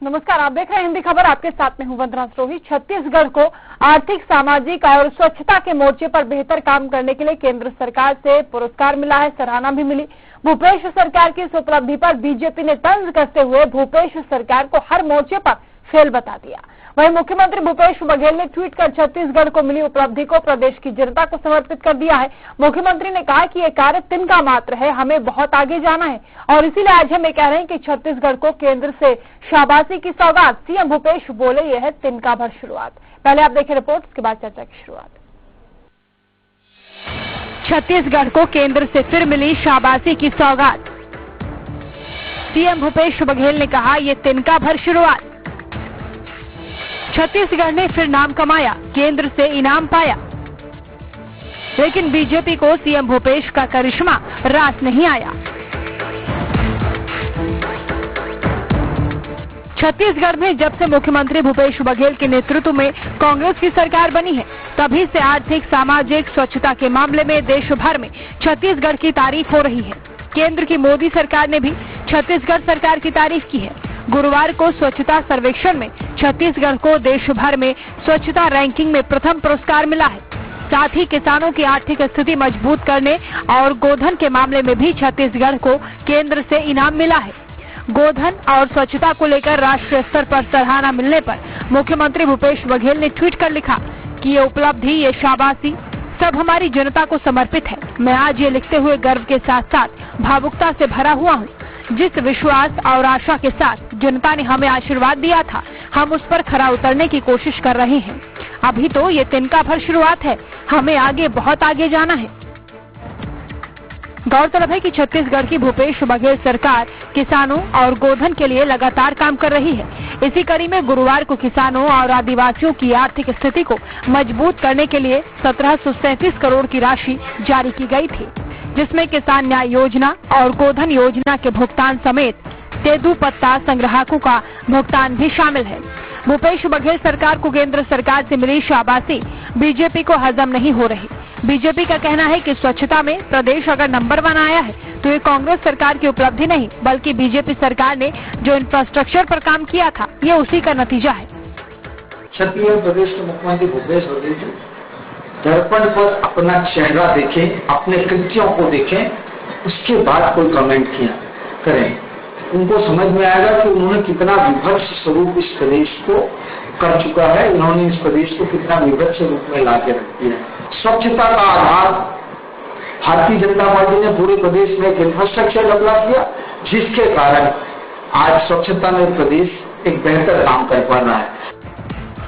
नमस्कार, आप देख रहे हैं हिंदी खबर। आपके साथ में हूं वंदना सरोही। छत्तीसगढ़ को आर्थिक, सामाजिक और स्वच्छता के मोर्चे पर बेहतर काम करने के लिए केंद्र सरकार से पुरस्कार मिला है, सराहना भी मिली। भूपेश सरकार की इस उपलब्धि पर बीजेपी ने तंज कसते हुए भूपेश सरकार को हर मोर्चे पर फेल बता दिया। वहीं मुख्यमंत्री भूपेश बघेल ने ट्वीट कर छत्तीसगढ़ को मिली उपलब्धि को प्रदेश की जनता को समर्पित कर दिया है। मुख्यमंत्री ने कहा कि ये कार्य तिनका मात्र है, हमें बहुत आगे जाना है और इसीलिए आज हम ये कह रहे हैं कि छत्तीसगढ़ को केंद्र से शाबाशी की सौगात। सीएम भूपेश बोले यह है तिनका भर शुरुआत। पहले आप देखें रिपोर्ट, उसके बाद चर्चा की शुरुआत। छत्तीसगढ़ को केंद्र से फिर मिली शाबाशी की सौगात। सीएम भूपेश बघेल ने कहा ये तिनका भर शुरुआत। छत्तीसगढ़ ने फिर नाम कमाया, केंद्र से इनाम पाया। लेकिन बीजेपी को सीएम भूपेश का करिश्मा रास नहीं आया। छत्तीसगढ़ में जब से मुख्यमंत्री भूपेश बघेल के नेतृत्व में कांग्रेस की सरकार बनी है, तभी से आर्थिक, सामाजिक, स्वच्छता के मामले में देश भर में छत्तीसगढ़ की तारीफ हो रही है। केंद्र की मोदी सरकार ने भी छत्तीसगढ़ सरकार की तारीफ की है। गुरुवार को स्वच्छता सर्वेक्षण में छत्तीसगढ़ को देश भर में स्वच्छता रैंकिंग में प्रथम पुरस्कार मिला है। साथ ही किसानों की आर्थिक स्थिति मजबूत करने और गोधन के मामले में भी छत्तीसगढ़ को केंद्र से इनाम मिला है। गोधन और स्वच्छता को लेकर राष्ट्रीय स्तर पर सराहना मिलने पर मुख्यमंत्री भूपेश बघेल ने ट्वीट कर लिखा कि ये उपलब्धि, ये शाबाशी सब हमारी जनता को समर्पित है। मैं आज ये लिखते हुए गर्व के साथ साथ भावुकता से भरा हुआ हूँ। जिस विश्वास और आशा के साथ जनता ने हमें आशीर्वाद दिया था, हम उस पर खरा उतरने की कोशिश कर रहे हैं। अभी तो ये तिनका भर शुरुआत है, हमें आगे, बहुत आगे जाना है। गौरतलब है कि छत्तीसगढ़ की भूपेश बघेल सरकार किसानों और गोधन के लिए लगातार काम कर रही है। इसी कड़ी में गुरुवार को किसानों और आदिवासियों की आर्थिक स्थिति को मजबूत करने के लिए 1737 करोड़ की राशि जारी की गई थी, जिसमें किसान न्याय योजना और गोधन योजना के भुगतान समेत तेंदूपत्ता संग्राहकों का भुगतान भी शामिल है। भूपेश बघेल सरकार को केंद्र सरकार से मिली शाबाशी बीजेपी को हजम नहीं हो रही। बीजेपी का कहना है कि स्वच्छता में प्रदेश अगर नंबर 1 आया है तो ये कांग्रेस सरकार की उपलब्धि नहीं, बल्कि बीजेपी सरकार ने जो इंफ्रास्ट्रक्चर पर काम किया था, ये उसी का नतीजा है। छत्तीसगढ़ प्रदेश के मुख्यमंत्री भूपेश बघेल जी दर्पण पर अपना चेहरा देखें, अपने कृत्यों को देखें, उसके बाद कोई कमेंट किया करें। उनको समझ में आएगा कि उन्होंने कितना विभत्स स्वरूप इस प्रदेश को कर चुका है, उन्होंने इस प्रदेश को कितना विभत्स रूप में ला के रख दिया है। स्वच्छता का आधार भारतीय जनता पार्टी ने पूरे प्रदेश में एक इंफ्रास्ट्रक्चर डेवलप किया, जिसके कारण आज स्वच्छता में प्रदेश एक बेहतर काम कर पा रहा है।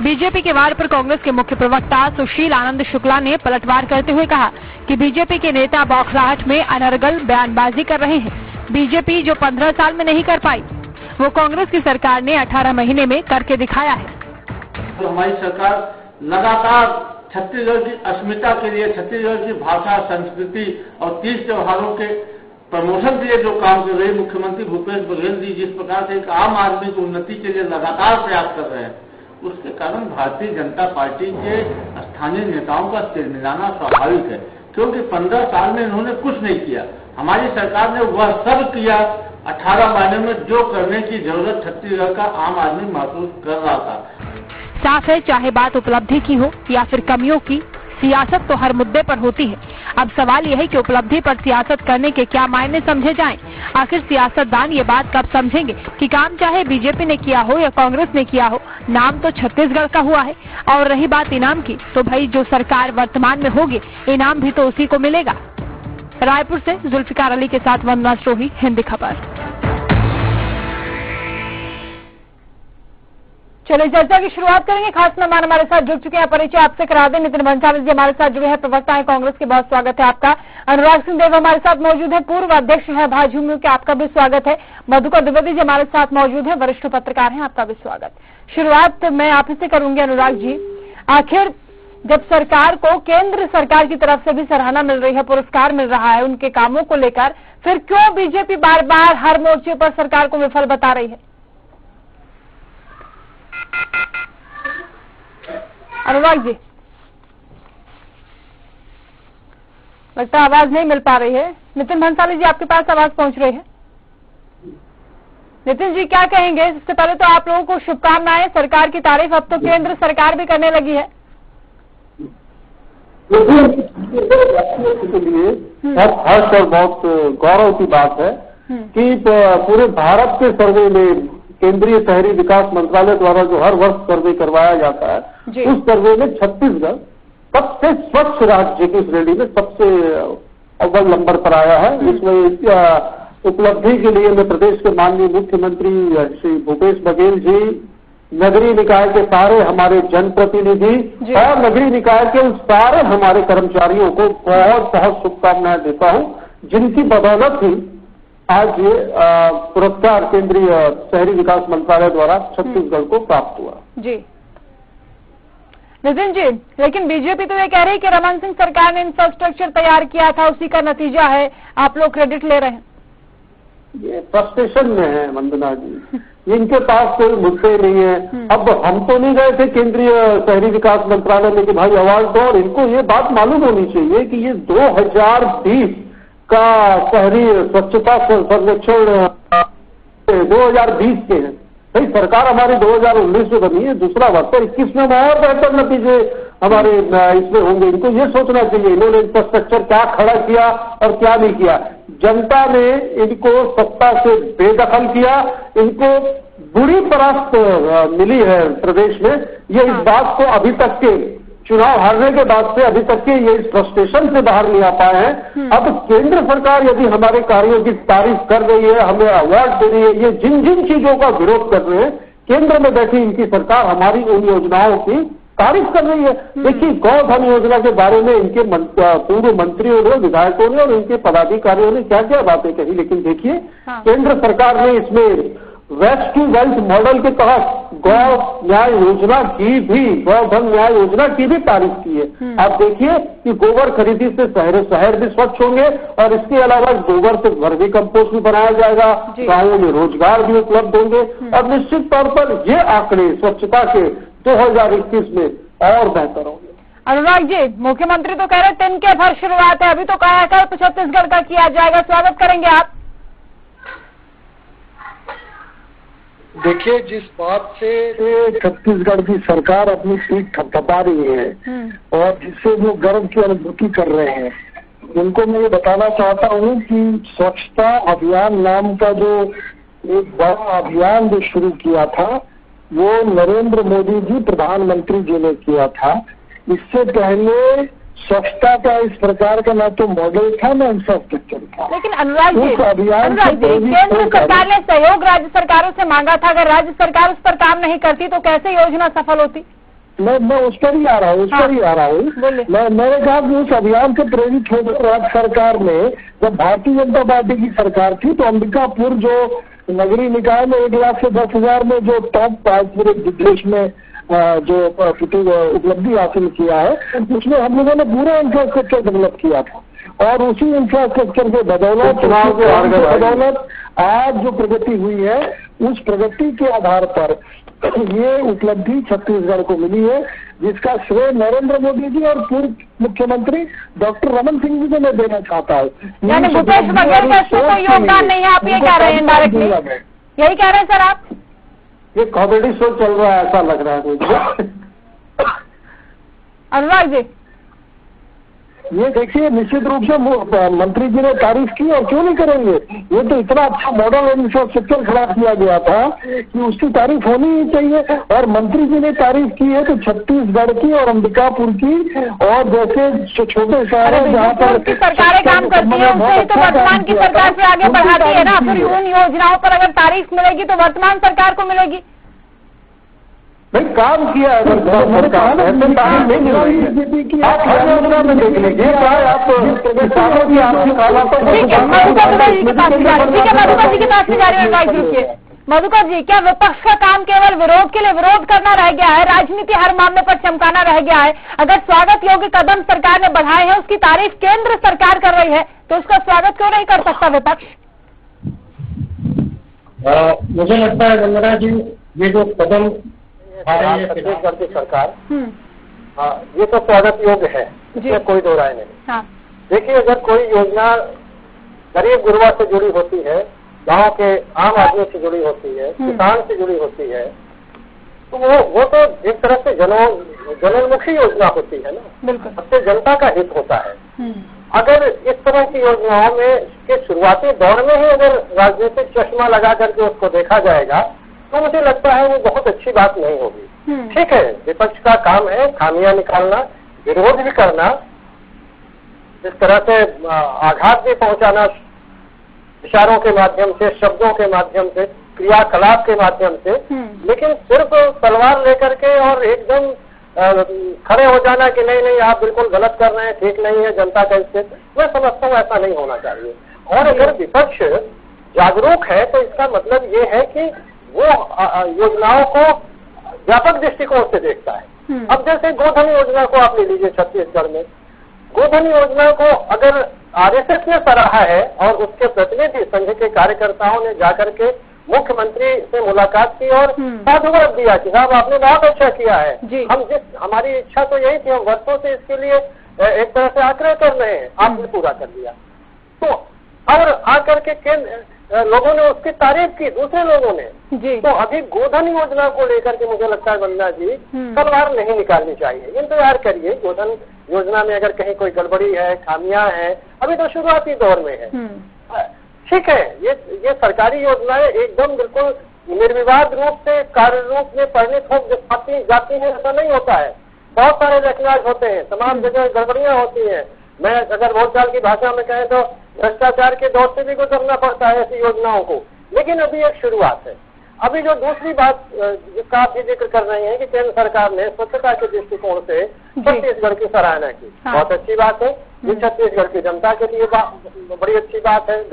बीजेपी के वार पर कांग्रेस के मुख्य प्रवक्ता सुशील आनंद शुक्ला ने पलटवार करते हुए कहा कि बीजेपी के नेता बौखलाहट में अनर्गल बयानबाजी कर रहे हैं। बीजेपी जो 15 साल में नहीं कर पाई, वो कांग्रेस की सरकार ने 18 महीने में करके दिखाया है। तो हमारी सरकार लगातार छत्तीसगढ़ की अस्मिता के लिए, छत्तीसगढ़ की भाषा, संस्कृति और तीज त्योहारों के प्रमोशन के लिए जो काम कर रहे मुख्यमंत्री भूपेश बघेल जी जिस प्रकार से एक आम आदमी की उन्नति के लिए लगातार प्रयास कर रहे हैं, उसके कारण भारतीय जनता पार्टी के स्थानीय नेताओं का तिलमिलाना स्वाभाविक है, क्योंकि 15 साल में इन्होंने कुछ नहीं किया। हमारी सरकार ने वह सब किया 18 महीने में जो करने की जरूरत छत्तीसगढ़ का आम आदमी महसूस कर रहा था। साफ है, चाहे बात उपलब्धि की हो या फिर कमियों की, सियासत तो हर मुद्दे पर होती है। अब सवाल यह है कि उपलब्धि पर सियासत करने के क्या मायने समझे जाएं। आखिर सियासतदान ये बात कब समझेंगे कि काम चाहे बीजेपी ने किया हो या कांग्रेस ने किया हो, नाम तो छत्तीसगढ़ का हुआ है। और रही बात इनाम की, तो भाई जो सरकार वर्तमान में होगी, इनाम भी तो उसी को मिलेगा। रायपुर से जुल्फिकार अली के साथ वंदना सरोही, हिंदी खबर। चलिए चर्चा की शुरुआत करेंगे। खास मेहमान हमारे साथ जुड़ चुके हैं, परिचय आपसे करा दें। नितिन भंसाली जी हमारे साथ जुड़े हैं, प्रवक्ता है कांग्रेस के, बहुत स्वागत है आपका। अनुराग सिंह देव हमारे साथ मौजूद है, पूर्व अध्यक्ष है भाजपा के, आपका भी स्वागत है। मधुकर द्विवेदी जी हमारे साथ मौजूद है, वरिष्ठ पत्रकार हैं, आपका भी स्वागत। शुरुआत मैं आप ही से करूंगी अनुराग जी। आखिर जब सरकार को केंद्र सरकार की तरफ से भी सराहना मिल रही है, पुरस्कार मिल रहा है उनके कामों को लेकर, फिर क्यों बीजेपी बार बार हर मोर्चे पर सरकार को विफल बता रही है? अनुराग जी, लगता है आवाज नहीं मिल पा रही है। नितिन भंसाली जी आपके पास आवाज पहुंच रही है? नितिन जी क्या कहेंगे? सबसे पहले तो आप लोगों को शुभकामनाएं, सरकार की तारीफ अब तो केंद्र सरकार भी करने लगी है। के लिए बहुत हर्ष और बहुत गौरव की बात है कि पूरे भारत के सर्वे में केंद्रीय शहरी विकास मंत्रालय द्वारा जो हर वर्ष सर्वे करवाया जाता है, उस सर्वे में छत्तीसगढ़ सबसे स्वच्छ राज्य की श्रेणी में सबसे अव्वल नंबर पर आया है। इसमें उपलब्धि के लिए मैं प्रदेश के माननीय मुख्यमंत्री श्री भूपेश बघेल जी, नगरीय निकाय के सारे हमारे जनप्रतिनिधि और नगरीय निकाय के उन सारे हमारे कर्मचारियों को बहुत बहुत शुभकामनाएं देता हूं, जिनकी बदौलत ही आज ये पुरस्कार केंद्रीय शहरी विकास मंत्रालय द्वारा छत्तीसगढ़ को प्राप्त हुआ। जी नितिन जी, लेकिन बीजेपी तो ये कह रही है कि रमन सिंह सरकार ने इंफ्रास्ट्रक्चर तैयार किया था, उसी का नतीजा है, आप लोग क्रेडिट ले रहे हैं। ये फ्रस्ट्रेशन में है वंदना जी, इनके पास कोई मुद्दे नहीं है। अब हम तो नहीं गए थे केंद्रीय शहरी विकास मंत्रालय में कि भाई अवार्ड दो, और इनको ये बात मालूम होनी चाहिए कि ये 2020 का शहरी स्वच्छता सर्वेक्षण 2020 के हैं। भाई सरकार हमारी 2019 में बनी है, दूसरा वर्ष 21 में और बेहतर नतीजे हमारे इसमें होंगे। इनको ये सोचना चाहिए इन्होंने इंफ्रास्ट्रक्चर क्या खड़ा किया और क्या नहीं किया। जनता ने इनको सत्ता से बेदखल किया, इनको बुरी परास्त मिली है प्रदेश में। ये इस बात को अभी तक के चुनाव हारने के बाद से अभी तक के ये इस फ्रस्ट्रेशन से बाहर नहीं आ पाए हैं। अब केंद्र सरकार यदि हमारे कार्यों की तारीफ कर रही है, हमें अवार्ड दे रही है, ये जिन जिन चीजों का विरोध कर रहे हैं, केंद्र में बैठी इनकी सरकार हमारी उन योजनाओं की तारीफ कर रही है। देखिए गौधन योजना के बारे में इनके पूर्व मंत्रियों ने, विधायकों ने और इनके पदाधिकारियों ने क्या क्या बातें कही, लेकिन देखिए केंद्र सरकार ने इसमें वेस्ट टू वेल्थ मॉडल के तहत गौ न्याय योजना की भी, गौधन न्याय योजना की भी तारीफ की है। आप देखिए कि गोबर खरीदी से शहर भी स्वच्छ होंगे और इसके अलावा गोबर से वर्मी कंपोस्ट भी बनाया जाएगा, गांवों में रोजगार भी उपलब्ध होंगे और निश्चित तौर पर ये आंकड़े स्वच्छता के 2021 में और बेहतर होंगे। अनुराग जी, मुख्यमंत्री तो कह रहे दिन के भर शुरुआत है, अभी तो कायाकल्प छत्तीसगढ़ का किया जाएगा, स्वागत करेंगे आप? देखिए जिस बात से छत्तीसगढ़ की सरकार अपनी सीट थपथपा रही है और जिससे वो गर्व की अनुभूति कर रहे हैं, उनको मैं ये बताना चाहता हूँ कि स्वच्छता अभियान नाम का जो एक बड़ा अभियान जो शुरू किया था वो नरेंद्र मोदी जी प्रधानमंत्री जी ने किया था। इससे पहले स्वच्छता का इस प्रकार का ना तो मॉडल था ना इंफ्रास्ट्रक्चर था। लेकिन अनुराग जी, केंद्र सरकार ने सहयोग राज्य सरकारों से मांगा था, अगर राज्य सरकार उस पर काम नहीं करती तो कैसे योजना सफल होती? मैं उस पर ही आ रहा हूँ, मैंने कहा कि उस अभियान से प्रेरित होकर राज्य सरकार ने, जब भारतीय जनता पार्टी की सरकार थी तो अंबिकापुर जो नगरीय निकाय में 1 लाख से 10,000 में जो टॉप 5 पूरे देश में जो उपलब्धि हासिल किया है, उसमें हम लोगों ने पूरा इंफ्रास्ट्रक्चर डेवलप किया था और उसी इंफ्रास्ट्रक्चर के बदौलत आज जो प्रगति हुई है, उस प्रगति के आधार पर ये उपलब्धि छत्तीसगढ़ को मिली है, जिसका श्रेय नरेंद्र मोदी जी और पूर्व मुख्यमंत्री डॉक्टर रमन सिंह जी को मैं देना चाहता हूँ। यानी भूपेश बघेल का इसमें कोई योगदान नहीं है, आप ये कह रहे हैं डायरेक्टली? यही कह रहे हैं सर आप? ये कॉमेडी शो चल रहा है ऐसा लग रहा है मुझे। अनुराग जी, ये देखिए निश्चित रूप से मंत्री जी ने तारीफ की और क्यों नहीं करेंगे। ये तो इतना अच्छा मॉडल और इंफ्रास्ट्रक्चर खड़ा किया गया था कि उसकी तारीफ होनी ही चाहिए। और मंत्री जी ने तारीफ की है तो छत्तीसगढ़ की और अंबिकापुर की और जैसे छोटे शहर है जहाँ पर सरकारें काम करती है उससे ही तो वर्तमान की सरकार से आगे बढ़ाती है ना। फिर उन योजनाओं पर अगर तारीफ मिलेगी तो वर्तमान सरकार को मिलेगी। भाई काम किया है सरकार, ऐसे तारीफ नहीं मिल रही है। आप हर योजना में देख लीजिए, चाहे आप किसानों की आर्थिक हालातों को, ठीक है मधुकर जी के पास भी जा रही है। मधुकर जी, क्या विपक्ष का काम केवल विरोध के लिए विरोध करना रह गया है, राजनीति हर मामले पर चमकाना रह गया है? अगर स्वागत योग्य कदम सरकार ने बढ़ाए हैं, उसकी तारीफ केंद्र सरकार कर रही है, तो उसका स्वागत क्यों नहीं कर सकता विपक्ष? मुझे लगता है वंदना जी, ये जो कदम छत्तीसगढ़ की सरकार, ये तो स्वागत योग्य है, इसमें कोई दो राय नहीं। देखिए अगर कोई योजना गरीब गुरबा से जुड़ी होती है गांव के आम आदमी से जुड़ी होती है, किसान से जुड़ी होती है, तो वो तो एक तरह से जनोन्मुखी योजना होती है ना, बिल्कुल, सबसे जनता का हित होता है। अगर इस तरह की योजनाओं में के शुरुआती दौर में ही अगर राजनीतिक चश्मा लगा करके उसको देखा जाएगा तो मुझे लगता है वो बहुत अच्छी बात नहीं होगी। ठीक है, विपक्ष का काम है खामियां निकालना, विरोध भी करना, इस तरह से आघात भी पहुंचाना इशारों के माध्यम से, शब्दों के माध्यम से, क्रियाकलाप के माध्यम से, लेकिन सिर्फ तलवार लेकर के और एकदम खड़े हो जाना कि नहीं नहीं आप बिल्कुल गलत कर रहे हैं, ठीक नहीं है जनता का इससे, मैं समझता हूँ ऐसा नहीं होना चाहिए। और अगर विपक्ष जागरूक है तो इसका मतलब ये है कि वो योजनाओं को व्यापक दृष्टिकोण से देखता है। अब जैसे गोधन योजना को आप ले लीजिए छत्तीसगढ़ में, गोधन योजना को अगर आरएसएस ने सराहा है और उसके प्रतिनिधि संघ के कार्यकर्ताओं ने जाकर के मुख्यमंत्री से मुलाकात की और साधुवाद दिया कि साहब आपने बहुत अच्छा किया है, हमारी इच्छा तो यही थी, हम वर्षों से इसके लिए एक तरह से आग्रह कर रहे हैं, आपने पूरा कर दिया। तो और आकर के लोगों ने उसकी तारीफ की, दूसरे लोगों ने। तो अभी गोधन योजना को लेकर के मुझे लगता है वंदना जी तलवार नहीं निकालनी चाहिए, इंतजार करिए। गोधन योजना में अगर कहीं कोई गड़बड़ी है, खामियां हैं, अभी तो शुरुआती दौर में है, ठीक है। ये सरकारी योजनाएं एकदम बिल्कुल निर्विवाद रूप से कार्य रूप में परिणित हो जाती है, ऐसा नहीं होता है। बहुत सारे लखलाज होते हैं, तमाम जगह गड़बड़ियां होती हैं। मैं अगर बोलचाल की भाषा में कहें तो भ्रष्टाचार के दौर से भी गुजरना पड़ता है ऐसी योजनाओं को, लेकिन अभी एक शुरुआत है। अभी जो दूसरी बात जिसका आप भी जिक्र कर रहे हैं कि केंद्र सरकार ने स्वच्छता के दृष्टिकोण से छत्तीसगढ़ की सराहना की, बहुत अच्छी बात है। ये छत्तीसगढ़ की जनता के लिए बड़ी अच्छी बात है,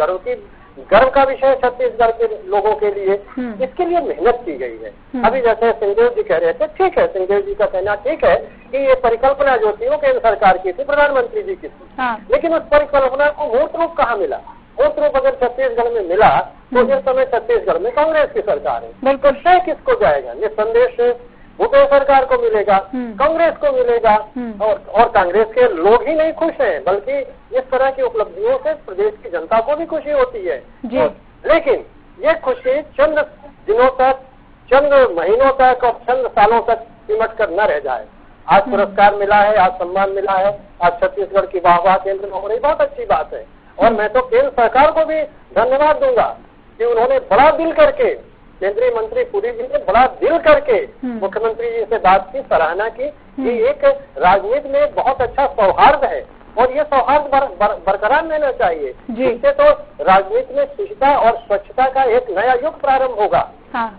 गर्व का विषय छत्तीसगढ़ के लोगों के लिए। इसके लिए मेहनत की गई है। अभी जैसे सिंहदेव जी कह रहे थे, ठीक है, सिंहदेव जी का कहना ठीक है कि ये परिकल्पना जो थी वो केंद्र सरकार की थी, प्रधानमंत्री जी की थी, लेकिन उस परिकल्पना को मूर्त रूप कहाँ मिला? मूर्त रूप अगर छत्तीसगढ़ में मिला तो इस समय छत्तीसगढ़ में कांग्रेस की सरकार है। बिल्कुल श्रेय किसको जाएगा? निसंदेह भूपेश सरकार को मिलेगा, कांग्रेस को मिलेगा, और कांग्रेस के लोग ही नहीं खुश हैं, बल्कि इस तरह की उपलब्धियों से प्रदेश की जनता को भी खुशी होती है। लेकिन ये खुशी चंद दिनों तक, चंद महीनों तक और चंद सालों तक सिमट कर न रह जाए। आज पुरस्कार मिला है, आज सम्मान मिला है, आज छत्तीसगढ़ की वाहवाह केंद्र में हो रही, बहुत अच्छी बात है। और मैं तो केंद्र सरकार को भी धन्यवाद दूंगा कि उन्होंने बड़ा दिल करके, केंद्रीय मंत्री पुरी जी ने बड़ा दिल करके मुख्यमंत्री जी से बात की, सराहना की कि एक राजनीति में बहुत अच्छा सौहार्द है और ये सौहार्द बरकरार रहना चाहिए। इससे तो राजनीति में शुचिता और स्वच्छता का एक नया युग प्रारंभ होगा।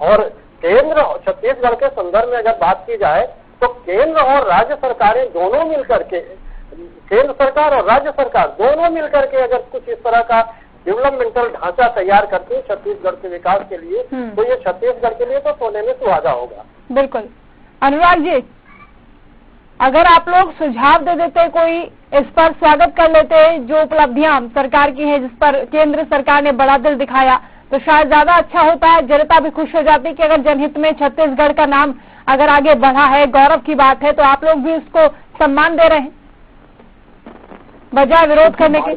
और केंद्र छत्तीसगढ़ के संदर्भ में अगर बात की जाए तो केंद्र और राज्य सरकारें दोनों मिलकर के, केंद्र सरकार और राज्य सरकार दोनों मिलकर के अगर कुछ इस तरह का डेवलपमेंटल ढांचा तैयार करते हैं छत्तीसगढ़ के विकास के लिए, तो ये छत्तीसगढ़ के लिए तो सोने में सुहागा होगा। बिल्कुल। अनुराग जी, अगर आप लोग सुझाव दे देते, कोई इस पर स्वागत कर लेते, जो उपलब्धियां सरकार की हैं जिस पर केंद्र सरकार ने बड़ा दिल दिखाया, तो शायद ज्यादा अच्छा होता है, जनता भी खुश हो जाती कि अगर जनहित में छत्तीसगढ़ का नाम अगर आगे बढ़ा है, गौरव की बात है, तो आप लोग भी उसको सम्मान दे रहे हैं बजाय विरोध करने के।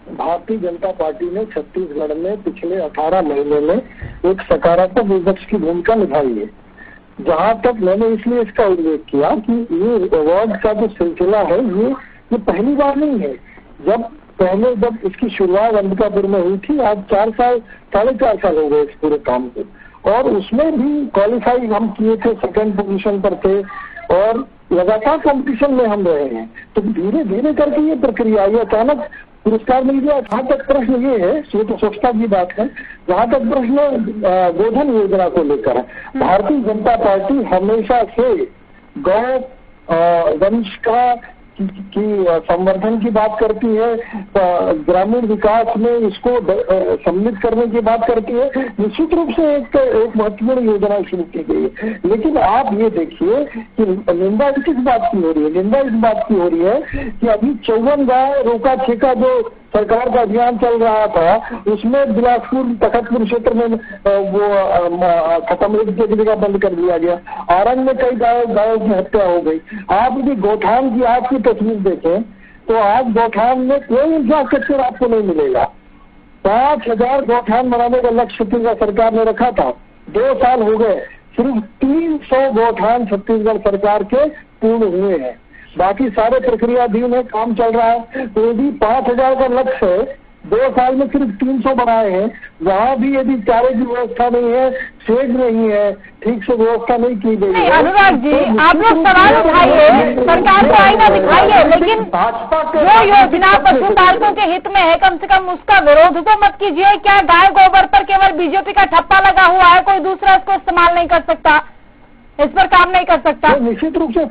भारतीय जनता पार्टी ने छत्तीसगढ़ में पिछले 18 महीने में एक सकारात्मक विपक्ष की भूमिका निभाई है। जहां तक मैंने इसलिए इसका उल्लेख किया कि ये अवार्ड का जो सिलसिला है ये पहली बार नहीं है। जब इसकी शुरुआत अंबिकापुर में हुई थी, आज 4 साल, 4.5 साल हो गए इस पूरे काम को, और उसमें भी क्वालिफाई हम किए थे, 2nd पोजीशन पर थे और लगातार कंपटीशन में हम रहे हैं। तो धीरे धीरे करके ये प्रक्रिया, ये अचानक पुरस्कार मिल गया। जहाँ तक प्रश्न ये है, ये तो स्वच्छता की बात है, जहाँ तक प्रश्न गोधन योजना को लेकर है, भारतीय जनता पार्टी हमेशा से गौ वंश की संवर्धन की बात करती है, ग्रामीण विकास में इसको सम्मिलित करने की बात करती है। निश्चित रूप से एक महत्वपूर्ण योजना शुरू की गई है, लेकिन आप ये देखिए कि निंदा किस बात की हो रही है? निंदा इस बात की हो रही है कि अभी 54 गाय रोका छेका जो सरकार का अभियान चल रहा था, उसमें बिलासपुर तखतपुर क्षेत्र में वो खत्म एक जगह बंद कर दिया गया। आरंग में कई गायों की हत्या हो गई। आप यदि गौठान की आज की तस्वीर देखें तो आज गौठान में कोई इंफ्रास्ट्रक्चर आपको नहीं मिलेगा। 5,000 गौठान बनाने का लक्ष्य छत्तीसगढ़ सरकार ने रखा था। 2 साल हो गए, सिर्फ 300 गौठान छत्तीसगढ़ सरकार के पूर्ण हुए हैं, बाकी सारे प्रक्रियाधीन है, काम चल रहा है। तो यदि 5,000 का लक्ष्य है, 2 साल में सिर्फ 300 बनाए हैं, वहाँ भी यदि चारे की व्यवस्था नहीं है, सेज नहीं है, ठीक से व्यवस्था नहीं की गई है। अनुराग जी, आप लोग सवाल उठाइए, सरकार को आईना दिखाइए, लेकिन भाजपा जो योजना पशुपालकों के हित में है, कम से कम उसका विरोध तो मत कीजिए। क्या गाय गोबर पर केवल बीजेपी का ठप्पा लगा हुआ है, कोई दूसरा इसको इस्तेमाल नहीं कर सकता, इस पर काम नहीं कर सकता? निश्चित रूप से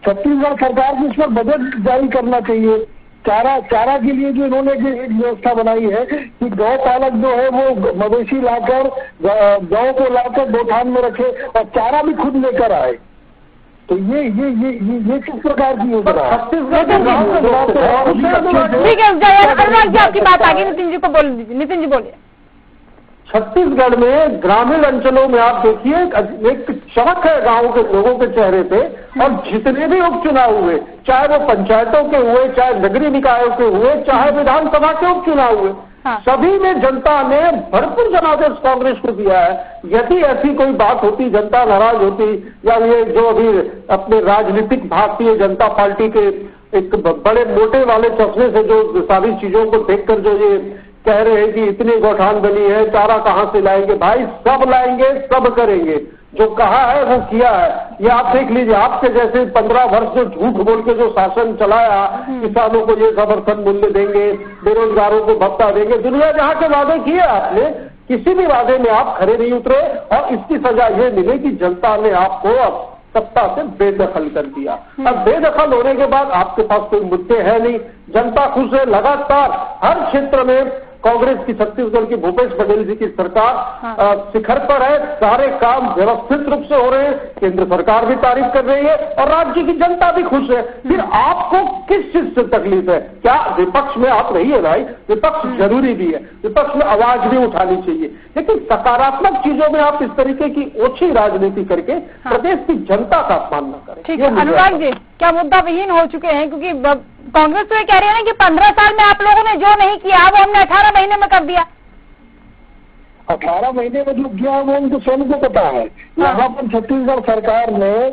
छत्तीसगढ़ सरकार को इस पर बजट जारी करना चाहिए। चारा के लिए जो इन्होंने एक व्यवस्था बनाई है कि गौ पालक जो है वो मवेशी लाकर गौ को लाकर गौठान में रखे और चारा भी खुद लेकर आए। तो ये किस प्रकार की योजना है? ठीक है अनुराग जी, आपकी बात आगे नितिन जी को बोल दीजिए। नितिन जी बोलिए। छत्तीसगढ़ में ग्रामीण अंचलों में आप देखिए एक चमक है गांव के लोगों के चेहरे पे, और जितने भी उपचुनाव हुए, चाहे वो पंचायतों के हुए, चाहे नगरीय निकायों के हुए, चाहे विधानसभा के उपचुनाव हुए, सभी में जनता ने भरपूर जनादेश कांग्रेस को दिया है। यदि ऐसी कोई बात होती, जनता नाराज होती, या ये जो अभी अपने राजनीतिक भारतीय जनता पार्टी के एक बड़े मोटे वाले चश्मे से जो सारी चीजों को देखकर जो ये कह रहे हैं कि इतनी गौठान बनी है, चारा कहां से लाएंगे, भाई सब लाएंगे, सब करेंगे, जो कहा है वो किया है। ये आप देख लीजिए, आपके जैसे 15 वर्ष जो झूठ बोल के जो शासन चलाया, किसानों को ये समर्थन मूल्य देंगे, बेरोजगारों को भत्ता देंगे, दुनिया जहां के वादे किए आपने, किसी भी वादे में आप खड़े नहीं उतरे, और इसकी सजा ये मिले कि जनता ने आपको अब सत्ता से बेदखल कर दिया। अब बेदखल होने के बाद आपके पास कोई मुद्दे है नहीं, जनता खुश है। लगातार हर क्षेत्र में कांग्रेस की, छत्तीसगढ़ की भूपेश बघेल जी की सरकार शिखर पर है, सारे काम व्यवस्थित रूप से हो रहे हैं, केंद्र सरकार भी तारीफ कर रही है और राज्य की जनता भी खुश है। फिर आपको किस चीज से तकलीफ है? क्या विपक्ष में आप रहिए भाई, विपक्ष जरूरी भी है, विपक्ष में आवाज भी उठानी चाहिए, लेकिन सकारात्मक चीजों में आप इस तरीके की ओछी राजनीति करके प्रदेश की जनता का अपमान न करें। ठीक है अनुराग जी, क्या मुद्दा विहीन हो चुके हैं? क्योंकि कांग्रेस तो ये कह रही है ना कि 15 साल में आप लोगों ने जो नहीं किया वो हमने 18 महीने में कर दिया। 18 महीने में जो किया वो उनको स्वयं को पता है। यहाँ पर छत्तीसगढ़ सरकार ने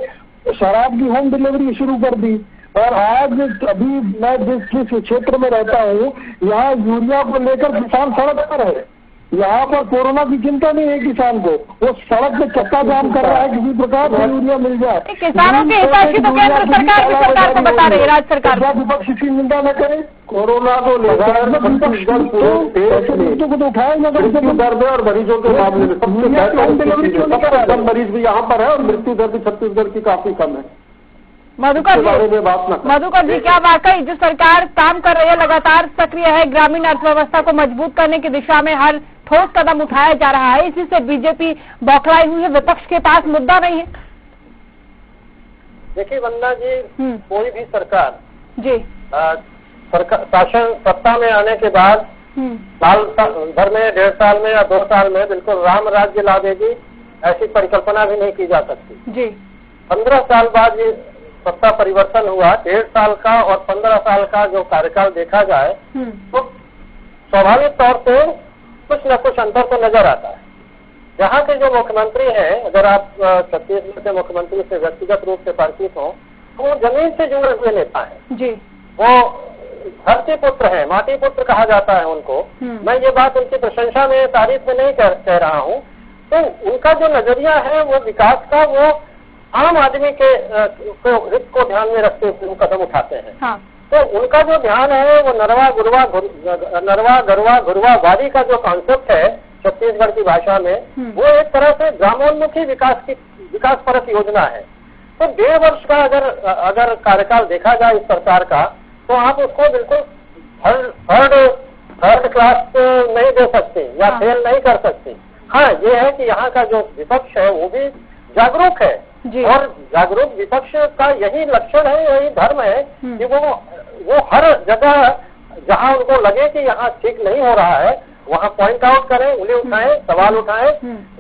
शराब की होम डिलीवरी शुरू कर दी, और आज अभी मैं जिस क्षेत्र में रहता हूँ, यहाँ यूरिया को लेकर किसान सड़क पर है। यहाँ पर कोरोना की चिंता नहीं है किसान को, वो सड़क पे चक्का जाम कर रहा है, किसी प्रकार से यूरिया मिल जाए। किसानों के हितैषी तो केंद्र सरकार भी सरकार को बता रही है, राज्य सरकार विपक्ष इसकी निंदा न करे। कोरोना को लेकर तो उठाएगा दर में और मरीजों के मामले में सबसे मरीज भी यहाँ पर है, और मृत्यु दर भी छत्तीसगढ़ की काफी कम है। मधुकर जी, क्या वाकई जो सरकार काम कर रही है, लगातार सक्रिय है, ग्रामीण अर्थव्यवस्था को मजबूत करने की दिशा में हर ठोस कदम उठाया जा रहा है, इसी से बीजेपी बौखलाई हुई है, विपक्ष के पास मुद्दा नहीं है? देखिए वंदना जी, कोई भी सरकार जी शासन सत्ता में आने के बाद साल भर में, 1.5 साल में या 2 साल में बिल्कुल राम राज्य ला देगी, ऐसी परिकल्पना भी नहीं की जा सकती जी। 15 साल बाद ये सत्ता परिवर्तन हुआ, 1.5 साल का और 15 साल का जो कार्यकाल देखा जाए तो स्वाभाविक तौर पे कुछ न कुछ अंतर तो नजर आता है। यहाँ के जो मुख्यमंत्री हैं, अगर आप छत्तीसगढ़ के मुख्यमंत्री से व्यक्तिगत रूप से परिचित हो, तो वो जमीन से जुड़े हुए नेता हैं जी। वो धरती पुत्र है, माटी पुत्र कहा जाता है उनको। मैं ये बात उनकी प्रशंसा में, तारीफ में नहीं कह रहा हूँ। तो उनका जो नजरिया है वो विकास का, वो आम आदमी के हित को ध्यान में रखते हुए कदम उठाते हैं। हाँ। तो उनका जो ध्यान है वो नरवा गरवा घुरवा वादी का जो कॉन्सेप्ट है छत्तीसगढ़ की भाषा में, वो एक तरह से ग्रामोन्मुखी विकास परक योजना है। तो 1.5 वर्ष का अगर कार्यकाल देखा जाए इस सरकार का, तो आप उसको बिल्कुल थर्ड क्लास नहीं दे सकते या फेल नहीं कर सकते। हाँ, ये है कि यहाँ का जो विपक्ष है वो भी जागरूक है, और जागरूक विपक्ष का यही लक्षण है, यही धर्म है कि वो हर जगह जहाँ उनको लगे कि यहाँ ठीक नहीं हो रहा है, वहाँ पॉइंट आउट करें, उंगली उठाएं, सवाल उठाएं,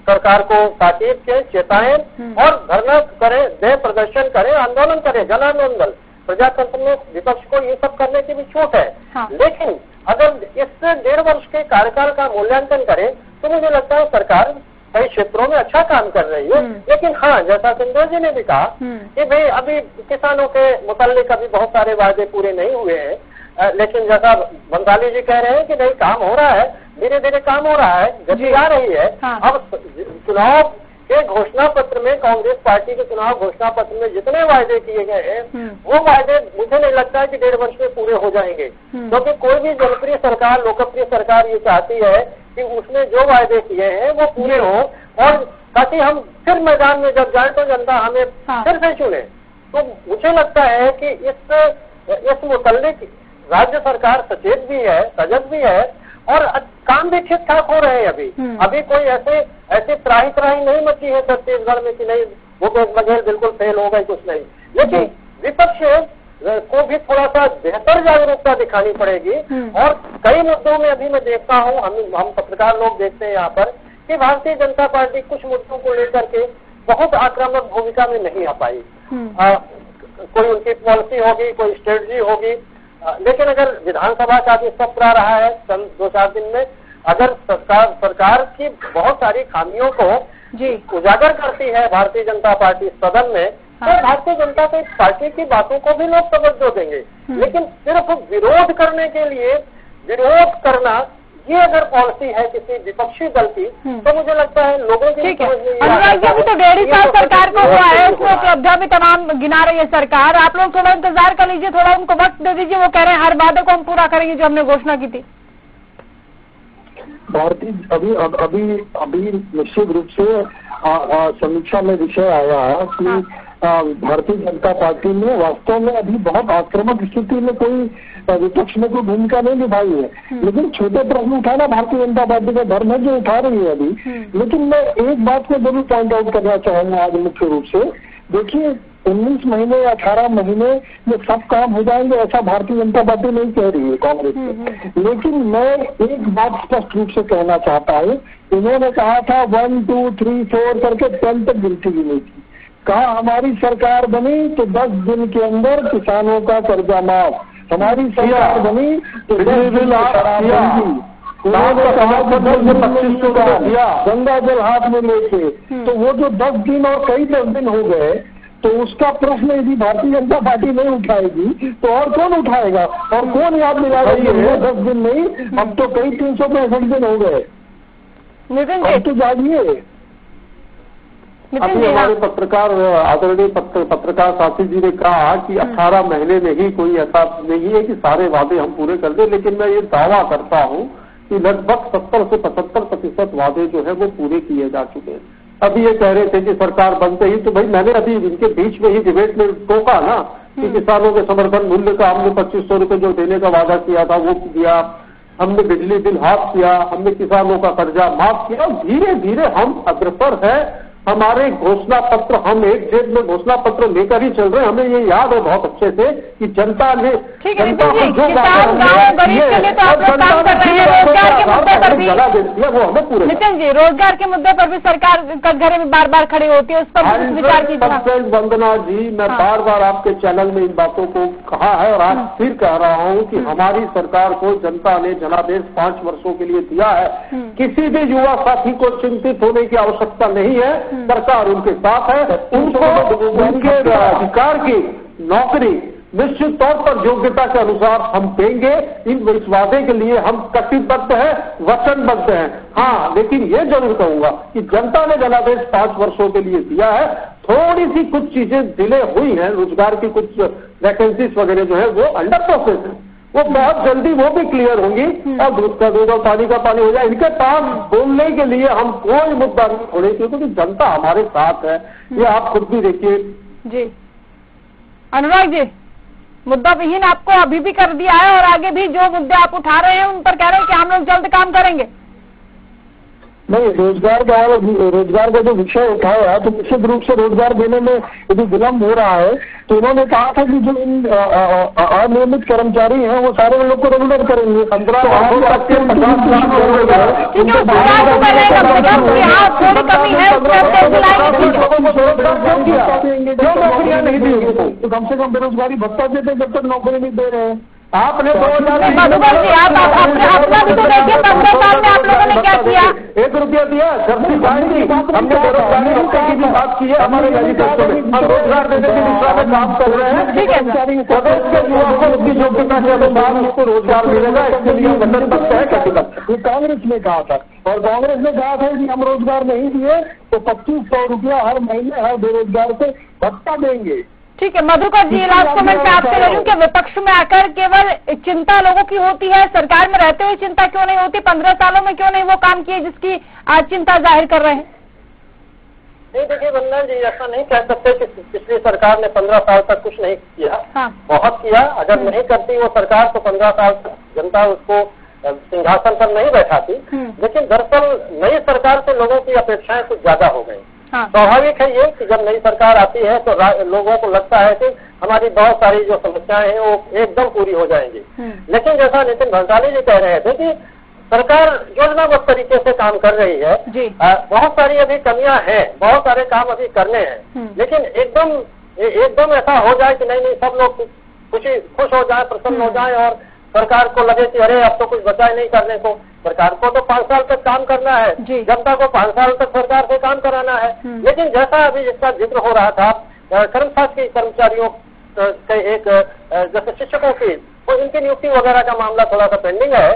सरकार को ताकीद के चेताएं और धरना करें, देह प्रदर्शन करें, आंदोलन करें, जन आंदोलन। प्रजातंत्र में विपक्ष को ये सब करने की भी छूट है। हाँ। लेकिन अगर इस 1.5 वर्ष के कार्यकाल का मूल्यांकन करें तो मुझे लगता है सरकार कई क्षेत्रों में अच्छा काम कर रही है। लेकिन हाँ, जैसा सिंधु जी ने भी कहा कि भाई अभी किसानों के मुताल्लिक अभी बहुत सारे वादे पूरे नहीं हुए हैं। लेकिन जैसा बंसाली जी कह रहे हैं कि नहीं, काम हो रहा है, धीरे धीरे काम हो रहा है, गति आ रही है। हाँ। अब चुनाव के घोषणा पत्र में, कांग्रेस पार्टी के चुनाव घोषणा पत्र में जितने वायदे किए गए हैं वो वायदे मुझे नहीं लगता है कि 1.5 वर्ष में पूरे हो जाएंगे। क्योंकि कोई भी जनप्रिय सरकार, लोकप्रिय सरकार ये चाहती है कि उसने जो वायदे किए हैं वो पूरे हों, और ताकि हम फिर मैदान में जब जाए तो जनता हमें फिर से चुने। तो मुझे लगता है कि इस मुताल्लिक राज्य सरकार सचेत भी है, सजग भी है, और काम भी ठीक ठाक हो रहे हैं। अभी कोई ऐसे त्राही नहीं मची है छत्तीसगढ़ में कि नहीं भूपेश बघेल बिल्कुल फेल हो गए, कुछ नहीं। लेकिन विपक्ष को भी थोड़ा सा बेहतर जागरूकता दिखानी पड़ेगी। और कई मुद्दों में अभी मैं देखता हूँ, हम पत्रकार लोग देखते हैं यहाँ पर कि भारतीय जनता पार्टी कुछ मुद्दों को लेकर के बहुत आक्रामक भूमिका में नहीं आ पाई। कोई उनकी पॉलिसी होगी, कोई स्ट्रेटजी होगी, लेकिन अगर विधानसभा का भी सत्र आ रहा है कल 2-4 दिन में, अगर सरकार की बहुत सारी खामियों को उजागर करती है भारतीय जनता पार्टी सदन में, तो भारतीय जनता पार्टी की बातों को भी लोग तवज्जो देंगे। लेकिन सिर्फ विरोध करने के लिए विरोध करना, ये अगर पॉलिसी है किसी विपक्षी दल की, तो मुझे लगता है लोगों की ठीक है। अनुराग जी, अभी तो 1.5 साल सरकार को हुआ है, उसमें उपलब्धियां भी तमाम गिना रही है सरकार। आप लोग थोड़ा इंतजार कर लीजिए, थोड़ा उनको वक्त दे दीजिए। वो कह रहे हैं हर वादे को हम पूरा करेंगे जो हमने घोषणा की थी। भारतीय अभी निश्चित रूप से समीक्षा में विषय आया है कि भारतीय जनता पार्टी ने वास्तव में अभी बहुत आक्रामक स्थिति में कोई विपक्ष में कोई भूमिका नहीं निभाई है। लेकिन छोटे प्रश्न उठाना भारतीय जनता पार्टी का धर्म है जो उठा रही है अभी। लेकिन मैं एक बात को जरूर पॉइंट आउट करना चाहूंगा आज मुख्य रूप से। देखिए, 19 महीने या 18 महीने में सब काम हो जाएंगे ऐसा भारतीय जनता पार्टी नहीं कह रही है, कांग्रेस में। लेकिन मैं एक बात स्पष्ट रूप से कहना चाहता हूँ, इन्होंने कहा था 1, 2, 3, 4 करके 10 तक गिनती गिनी थी। कहा हमारी सरकार बनी तो 10 दिन के अंदर किसानों का कर्जा माफ, हमारी सरकार बनी तो 10 दिन शराब बंदी, उन्होंने कहा 25 का गंगा जल हाथ में लेके। तो वो जो 10 दिन और कई 10 दिन हो गए, तो उसका प्रश्न यदि भारतीय जनता पार्टी नहीं उठाएगी तो और कौन उठाएगा, और कौन याद दिलाएगा कि वो 10 दिन नहीं, अब तो कई 365 दिन हो गए। अब तो जागिए। अभी हमारे पत्रकार, आदरणीय पत्रकार साथी जी ने कहा कि 18 महीने में ही कोई ऐसा नहीं है कि सारे वादे हम पूरे कर दें। लेकिन मैं ये दावा करता हूँ कि लगभग 70 से 75% वादे जो है वो पूरे किए जा चुके हैं। अभी ये कह रहे थे कि सरकार बनते ही, तो भाई मैंने अभी इनके बीच में ही डिबेट में टोका ना कि किसानों के समर्थन मूल्य का हमने 2500 रुपये जो देने का वादा किया था वो दिया, हमने बिजली बिल हाफ किया, हमने किसानों का कर्जा माफ किया। धीरे धीरे हम अग्रसर है। हमारे घोषणा पत्र, हम एक जेब में घोषणा पत्र लेकर ही चल रहे हैं। हमें ये याद है बहुत अच्छे से कि जनता ने वो हमें पूरे। नितिन जी, रोजगार के मुद्दे पर भी सरकार कटघरे में बार बार खड़ी होती है, उस पर विचार कीजिए। वंदना जी, मैं बार बार आपके चैनल में इन बातों को कहा है और आज फिर कह रहा हूँ कि हमारी सरकार को जनता ने जनादेश 5 वर्षों के लिए दिया है। किसी भी युवा साथी को चिंतित होने की आवश्यकता नहीं है, सरकार उनके साथ है। उनको उनके अधिकार की नौकरी निश्चित तौर पर योग्यता के अनुसार हम देंगे। इस वादे के लिए हम कटिबद्ध हैं, वचनबद्ध हैं। हाँ, लेकिन ये जरूर कहूंगा कि जनता ने जनादेश 5 वर्षों के लिए दिया है। थोड़ी सी कुछ चीजें डिले हुई हैं, रोजगार की कुछ वैकेंसीज वगैरह जो है वो अंडर प्रोसेस है, वो बहुत जल्दी वो भी क्लियर होंगी और दूध का दूध और पानी का पानी हो जाए। इनके पास बोलने के लिए हम कोई मुद्दा नहीं छोड़े, क्योंकि जनता हमारे साथ है। ये आप खुद भी देखिए। जी अनुराग जी, मुद्दा विहीन आपको अभी भी कर दिया है और आगे भी जो मुद्दे आप उठा रहे हैं उन पर कह रहे हैं कि हम लोग जल्द काम करेंगे। नहीं, रोजगार का जो विषय उठाया तो निश्चित रूप से रोजगार देने में यदि विलम्ब हो रहा है तो उन्होंने कहा था कि जो इन अनियमित कर्मचारी हैं वो सारे लोग को रेगुलर करेंगे। 15 लाख नौकरी नहीं दी उनको, तो कम से कम बेरोजगारी भत्ता देते जब तक नौकरी नहीं दे रहे हैं। आपने मधुकर जी आप अपना भी तो देखिए 15 साल में आप लोगों ने क्या किया। 1 रुपया दिया, सब्सिडी दी, हमने बेरोजगारी रोकने की भी बात की है हमारे मैनिफेस्टो में। हम रोजगार देने की दिशा में काम कर रहे हैं। ठीक है, प्रदेश के युवा को उसकी योग्यता के अनुसार उसको रोजगार मिलेगा, इसके लिए वचन पत्र है कैसे। कांग्रेस ने कहा था, और कांग्रेस ने कहा था कि हम रोजगार नहीं दिए तो 2500 रुपया हर महीने हर बेरोजगार को भत्ता देंगे। ठीक है मधुकर जी, लास्ट कमेंट मैं आपसे ले लूं कि विपक्ष में आकर केवल चिंता लोगों की होती है, सरकार में रहते हुए चिंता क्यों नहीं होती? 15 सालों में क्यों नहीं वो काम किए जिसकी आज चिंता जाहिर कर रहे हैं? नहीं देखिए वंदना जी, ऐसा नहीं कह सकते कि पिछली सरकार ने 15 साल तक कुछ नहीं किया। हाँ। बहुत किया। अगर नहीं करती वो सरकार तो 15 साल तक जनता उसको सिंहासन पर नहीं बैठाती। लेकिन दरअसल नई सरकार से लोगों की अपेक्षाएं कुछ ज्यादा हो गई। हाँ। स्वाभाविक है ये कि जब नई सरकार आती है तो लोगों को लगता है कि हमारी बहुत सारी जो समस्याएं हैं वो एकदम पूरी हो जाएंगी। लेकिन जैसा नितिन भंसाली जी कह रहे थे कि सरकार योजनाबद्ध तरीके से काम कर रही है। बहुत सारी अभी कमियां हैं, बहुत सारे काम अभी करने हैं। लेकिन एकदम ऐसा हो जाए कि नहीं सब लोग खुश हो जाए, प्रसन्न हो जाए और सरकार को लगे कि अरे अब तो कुछ बचा ही नहीं करने को। सरकार को तो 5 साल तक काम करना है, जनता को 5 साल तक सरकार से काम कराना है। लेकिन जैसा अभी जिसका जिक्र हो रहा था कर्मशास्त्री कर्मचारियों के एक जैसे शिक्षकों की, तो इनकी नियुक्ति वगैरह का मामला थोड़ा सा पेंडिंग है।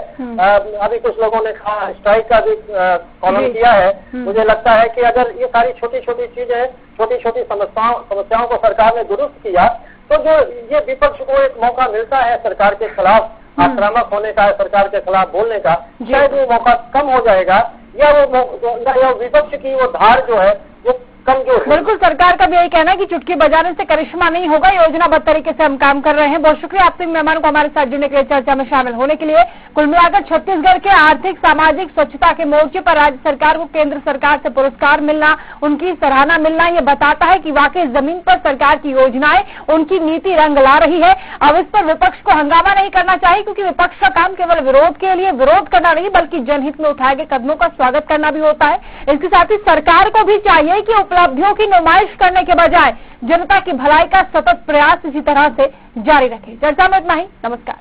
अभी कुछ लोगों ने कहा स्ट्राइक का भी कॉलम किया है। मुझे लगता है कि अगर ये सारी छोटी छोटी चीजें, छोटी छोटी समस्याओं को सरकार ने दुरुस्त किया तो जो ये विपक्ष को एक मौका मिलता है सरकार के खिलाफ आक्रामक होने का, सरकार के खिलाफ बोलने का, शायद वो मौका कम हो जाएगा या वो विपक्ष की वो धार जो है वो कमजोर। बिल्कुल, सरकार का भी यही कहना है कि चुटकी बजाने से करिश्मा नहीं होगा, योजनाबद्ध तरीके से हम काम कर रहे हैं। बहुत शुक्रिया आपसे मेहमान को हमारे साथ जुड़ने के लिए, चर्चा में शामिल होने के लिए। कुल मिलाकर छत्तीसगढ़ के आर्थिक सामाजिक स्वच्छता के मोर्चे पर राज्य सरकार को केंद्र सरकार से पुरस्कार मिलना, उनकी सराहना मिलना, ये बताता है कि वाकई जमीन पर सरकार की योजनाएं, उनकी नीति रंग ला रही है। अब इस पर विपक्ष को हंगामा नहीं करना चाहिए, क्योंकि विपक्ष का काम केवल विरोध के लिए विरोध करना नहीं बल्कि जनहित में उठाए गए कदमों का स्वागत करना भी होता है। इसके साथ ही सरकार को भी चाहिए कि उपलब्धियों की नुमाइश करने के बजाय जनता की भलाई का सतत प्रयास इसी तरह से जारी रखे। चर्चा में इतना ही, नमस्कार।